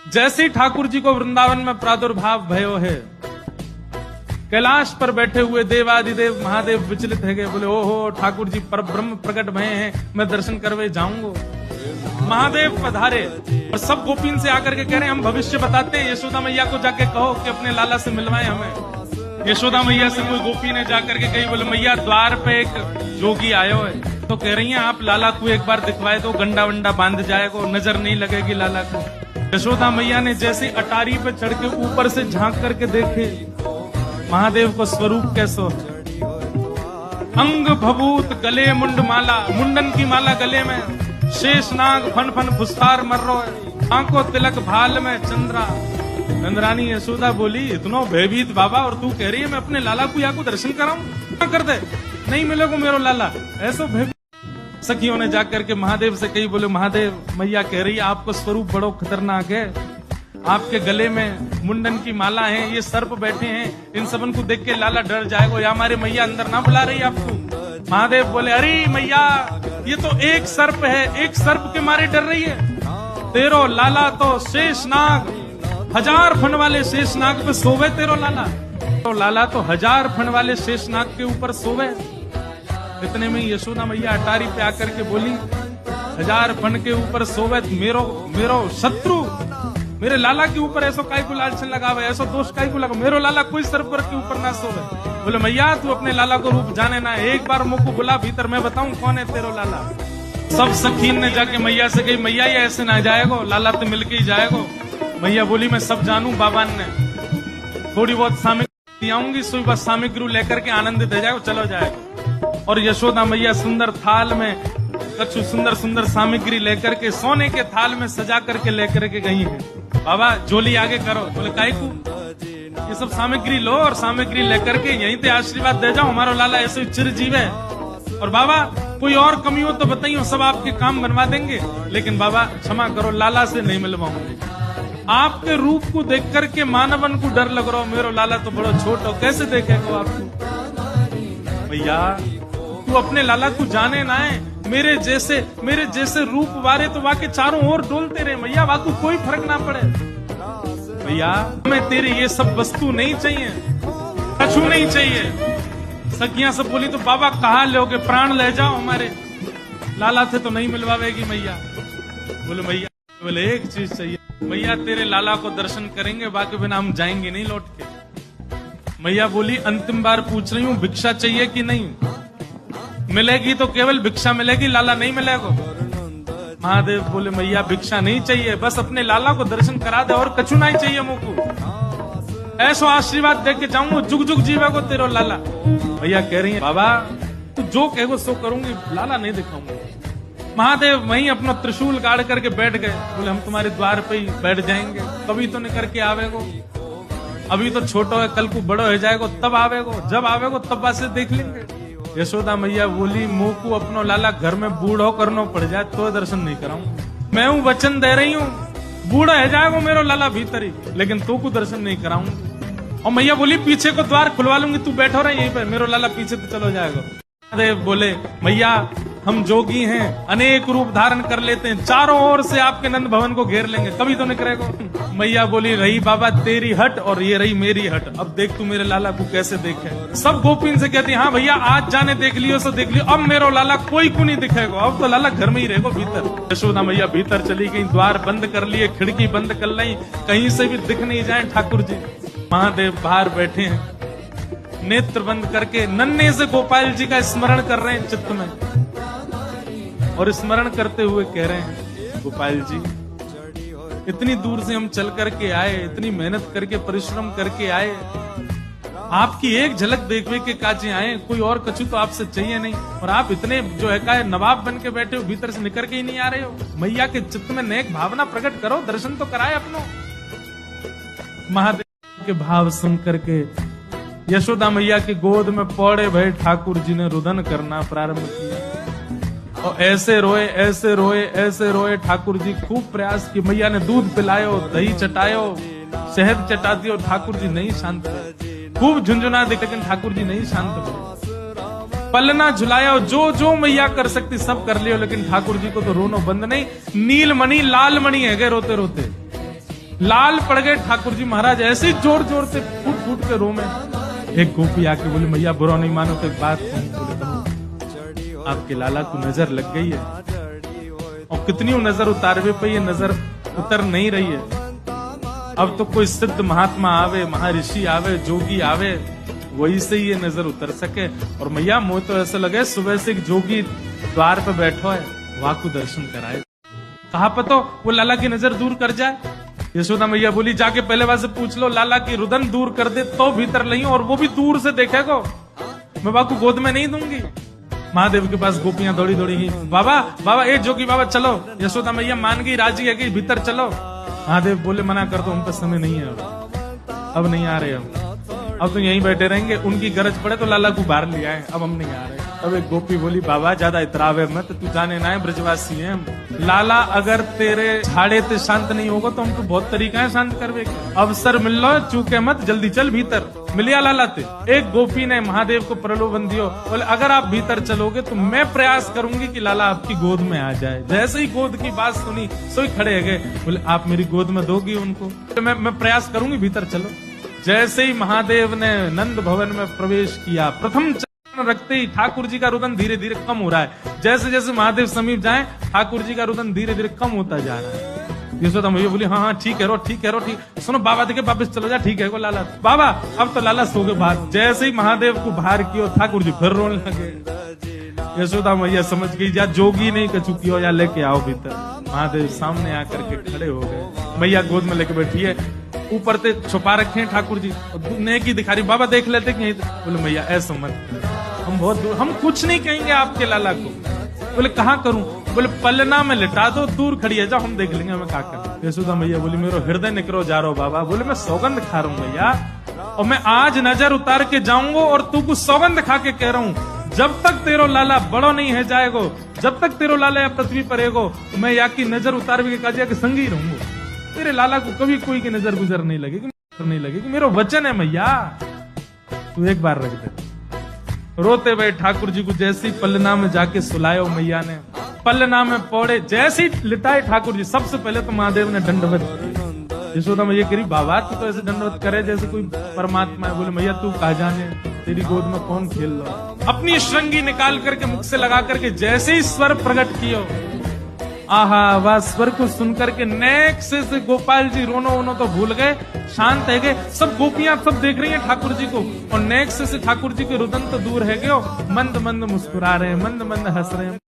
जैसे ही ठाकुर जी को वृंदावन में प्रादुर्भाव भयो है, कैलाश पर बैठे हुए देवादिदेव महादेव विचलित है गए, बोले ओहो ठाकुर जी पर ब्रह्म प्रकट भय हैं, मैं दर्शन करवे जाऊंगा। महादेव पधारे और सब गोपीन से आकर के कह रहे हैं हम भविष्य बताते हैं, यशोदा मैया को जाके कहो कि अपने लाला से मिलवाए हमें। यशोदा मैया से कोई गोपी ने जाकर के कही, बोले मैया द्वार पे एक जोगी आयो है, तो कह रही हैं आप लाला को एक बार दिखवाए तो गंडा वंडा बांध जाएगा, नजर नहीं लगेगी लाला को। यशोदा मैया ने जैसे अटारी पे चढ़ के ऊपर से झांक करके देखे महादेव को स्वरूप कैसो, अंग भभूत गले मुंड माला, मुंडन की माला गले में, शेष नाग फन फन फुस्तार मर्रो, आंखों तिलक भाल में चंद्रा। नंदरानी यशोदा बोली इतना भयभीत बाबा, और तू कह रही है मैं अपने लाला को यहाँ को दर्शन कराऊं, क्या कर दे, नहीं मिलेगा मेरा लाला, ऐसा भयभीत। सखियों ने जाकर के महादेव से कही, बोले महादेव मैया कह रही है आपको स्वरूप बड़ो खतरनाक है, आपके गले में मुंडन की माला है, ये सर्प बैठे हैं, इन सबन को देख के लाला डर जाएगा, या हमारे मैया अंदर ना बुला रही आपको। महादेव बोले अरे मैया ये तो एक सर्प है, एक सर्प के मारे डर रही है, तेरो लाला तो शेष नाग, 1000 फन वाले शेष नाग पे सोवे तेरो लाला, तो लाला तो 1000 फन वाले शेष नाग के ऊपर सोवे। इतने में यशोदा मैया अटारी पे आकर के बोली 1000 फन के ऊपर सोवे मेरो शत्रु, मेरे लाला के ऊपर ऐसो काय को लालचन लगावे, ऐसो दोष काय को लगा, मेरो लाला कोई सर्पर के ऊपर ना सोवे। बोले मैया तू अपने लाला को रूप जाने ना, एक बार मुझको बुला भीतर, मैं बताऊं कौन है तेरो लाला। सब सखीन ने जाके मैया से कही मैया ये ऐसे ना जाएगो, लाला तो मिलके ही जाएगो। मैया बोली मैं सब जानू, बाबा ने थोड़ी बहुत सामग्री आऊंगी, सुबह सामग्री लेकर के आनंदित हो जाएगा, चलो जाएगा। और यशोदा मैया सुंदर थाल में कछु सुंदर सुंदर सामग्री लेकर के सोने के थाल में सजा करके लेकर के गई है। बाबा झोली आगे करो, बोले काहे को, ये सब सामग्री लो और सामग्री लेकर के यहीं पे आशीर्वाद दे जाओ, हमारा लाला ऐसे चिरजीव है। और बाबा कोई और कमी हो तो बताइए, सब आपके काम बनवा देंगे, लेकिन बाबा क्षमा करो लाला से नहीं मिलवाऊंगे। आपके रूप को देख करके मानवन को डर लग रहा हो, मेरा लाला तो बड़ा छोटा, कैसे देखेगा आपको। भैया तू अपने लाला को जाने ना है, मेरे जैसे रूप वारे तो वाके चारों ओर डोलते रहे, भैया वाकू कोई फर्क ना पड़े। भैया हमें तेरे ये सब वस्तु नहीं चाहिए, कछु नहीं चाहिए। सखियां सब बोली तो बाबा कहाँ लोगे, प्राण ले जाओ, हमारे लाला थे तो नहीं मिलवावेगी मैया। बोले मैया बोले एक चीज चाहिए, मैया तेरे लाला को दर्शन करेंगे, बाकी बिना हम जाएंगे नहीं लौट के। मैया बोली अंतिम बार पूछ रही हूँ भिक्षा चाहिए कि नहीं, मिलेगी तो केवल भिक्षा मिलेगी, लाला नहीं मिलेगा। महादेव बोले मैया भिक्षा नहीं चाहिए, बस अपने लाला को दर्शन करा दे और कछु नहीं चाहिए मुझको, ऐसा आशीर्वाद दे के जाऊंगा, जुग जुग जीवेगो तेरो लाला। भैया कह रही है बाबा तू जो कहेगो सो करूंगी, लाला नहीं दिखाऊंगा। महादेव वहीं अपना त्रिशूल गाड़ करके बैठ गए, बोले हम तुम्हारे द्वार पे ही बैठ जाएंगे, कभी तो नहीं करके आवेगो, अभी तो छोटो है, कल को बड़ो हो जाएगो तब आवेगो, जब आवेगो तब बासे देख लेंगे। यशोदा मैया बोली मुंह को अपनो लाला घर में बूढ़ो करनो पड़ जाए तो दर्शन नहीं कराऊं, मैं हूं वचन दे रही हूं, बूढ़ा है जाएगा मेरा लाला भीतर ही, लेकिन तो को दर्शन नहीं कराऊंगी। और मैया बोली पीछे को द्वार खुलवा लूंगी, तू बैठो रहा यहीं पे, मेरा लाला पीछे तो चलो जाएगा। महादेव बोले मैया हम जोगी हैं, अनेक रूप धारण कर लेते हैं, चारों ओर से आपके नंद भवन को घेर लेंगे, कभी तो नहीं करेगा। मैया बोली रही बाबा तेरी हट और ये रही मेरी हट, अब देख तू मेरे लाला को कैसे देखे। सब गोपीन से कहती हाँ भैया आज जाने देख लियो सो देख लियो, अब मेरा लाला कोई को नहीं दिखेगा, अब तो लाला घर में ही रहेगा भीतर। यशोदा मैया भीतर चली गई, द्वार बंद कर लिए, खिड़की बंद कर ली, कहीं से भी दिख नहीं जाए ठाकुर जी। महादेव बाहर बैठे हैं, नेत्र बंद करके नन्हे से गोपाल जी का स्मरण कर रहे हैं चित्त में, और स्मरण करते हुए कह रहे हैं गोपाल जी इतनी दूर से हम चल करके आए, इतनी मेहनत करके परिश्रम करके आए, आपकी एक झलक देखने के काजे आए, कोई और कछु तो आपसे चाहिए नहीं, और आप इतने जो है का नवाब बन के बैठे हो, भीतर से निकल के ही नहीं आ रहे हो। मैया के चित्त में नेक भावना प्रकट करो, दर्शन तो कराए अपनो। महादेव के भाव सुन करके यशोदा मैया की गोद में पौड़े भय ठाकुर जी ने रुदन करना प्रारंभ किया, और ऐसे रोए ऐसे रोए ऐसे रोए। ठाकुर जी खूब प्रयास की, मैया ने दूध पिलायो, दही चटायो, शहद चटा दियो, ठाकुर जी नहीं शांत हुए, खूब झुंझुना दी, लेकिन ठाकुर जी नहीं शांत हुए। पलना झुलाया, जो जो मैया कर सकती सब कर लियो, लेकिन ठाकुर जी को तो रोनो बंद नहीं। नीलमणि लालमणि है गए रोते रोते, लाल पड़ गए ठाकुर जी महाराज, ऐसे ही जोर जोर से फूट फूट के रो में। एक गोपी आके बोले मैया बुरा नहीं मानो तो एक बात कहूं, आपके लाला को नजर लग गई है, और कितनी नजर उतारवे पे ये नजर उतर नहीं रही है। अब तो कोई सिद्ध महात्मा आवे, महर्षि आवे, जोगी आवे, वही से ये नजर उतर सके। और मैया मोह तो ऐसा लगे सुबह से एक जोगी द्वार पे बैठो है, वहां को दर्शन कराए। कहा पतो वो लाला की नजर दूर कर जाए। यशोदा मैया बोली जाके पहले वहां से पूछ लो, लाला की रुदन दूर कर दे तो भीतर नहीं, और वो भी दूर से देखेगो, मैं बाबू गोद में नहीं दूंगी। महादेव के पास गोपियां दौड़ी दौड़ी गई, बाबा बाबा ए जोगी बाबा चलो। यशोदा मैया मान गई, राजी है कि भीतर चलो। महादेव बोले मना कर दो, हम पे समय नहीं है, अब नहीं आ रहे, अब तो यहीं बैठे रहेंगे, उनकी गरज पड़े तो लाला को बाहर ले आए, अब हम नहीं आ रहे। अब एक गोपी बोली बाबा ज्यादा इतरावे मत, तू जाने ना है ब्रजवासी है, लाला अगर तेरे झाड़े ते शांत नहीं होगा तो हमको बहुत तरीका है शांत करवे के, अवसर मिल लो चूके मत, जल्दी चल भीतर। मिलिया लाला ते एक गोपी ने महादेव को प्रलोभन दियो, बोले अगर आप भीतर चलोगे तो मैं प्रयास करूंगी कि लाला आपकी गोद में आ जाए। जैसे ही गोद की बात सुनी सोई खड़े गए, बोले आप मेरी गोद में दोगी उनको, तो मैं प्रयास करूंगी, भीतर चलो। जैसे ही महादेव ने नंद भवन में प्रवेश किया, प्रथम चरण रखते ही ठाकुर जी का रुदन धीरे धीरे कम हो रहा है। जैसे जैसे महादेव समीप जाए ठाकुर जी का रुदन धीरे धीरे कम होता जा रहा है। यशोदा मैया बोली हाँ हाँ ठीक है रो, ठीक है रो, ठीक। सुनो बाबा देखे वापस चलो जा, ठीक है को लाला बाबा अब तो लाला सो गए बाहर। जैसे ही महादेव को बाहर किया ठाकुर जी फिर रोने लगे। यशोदा मैया समझ गई या जोगी नहीं कछु कियो या लेके आओ भीतर। महादेव सामने आकर के खड़े हो गए, मैया गोद में लेके बैठी है, ऊपर से छुपा रखे हैं ठाकुर जी, नेकी दिखा रही, बाबा देख लेते कि बोले मैया ऐसा मत, हम बहुत दूर, हम कुछ नहीं कहेंगे आपके लाला को। बोले कहाँ करूं, बोले पलना में लिटा दो, दूर खड़ी है जाओ हम देख लेंगे हमें क्या कर। यशोदा मैया बोली मेरा हृदय निकरो जा रहा बाबा, बोले मैं सौगंध खा रहा हूं मैया, और मैं आज नजर उतार के जाऊंगा और तू कुछ सौगंध खा के कह रहा हूं, जब तक तेरो लाला बड़ो नहीं है जाएगो, जब तक तेरो लाला पृथ्वी पर रहेगो, मैं या की नजर उतार के काजिया के संग ही रहूंगा। तेरे लाला को कभी कोई की नजर गुजर नहीं लगेगी, मेरा वचन है मैया, तू एक बार रख दे। रोते हुए ठाकुर जी को जैसे ही पलना में जाके सुलायो मैया ने, पलना में पौड़े जैसे ही लिटाए ठाकुर जी, सबसे पहले तो महादेव ने दंडवत। यशोदा मैया करी बाबा तू तो ऐसे दंडवत करे जैसे कोई परमात्मा है। बोले मैया तू कहा जाने तेरी गोद में कौन खेल लो। अपनी श्रृंगी निकाल करके मुख से लगा करके जैसे ही स्वर प्रकट कियो, आहा वह स्वर को सुनकर के नेक से गोपाल जी रोनो वोनो तो भूल गए, शांत है गए। सब गोपियां सब देख रही हैं ठाकुर जी को, और नेक से ठाकुर जी के रुदन तो दूर है गए, मंद मंद मुस्कुरा रहे हैं, मंद मंद हंस रहे हैं।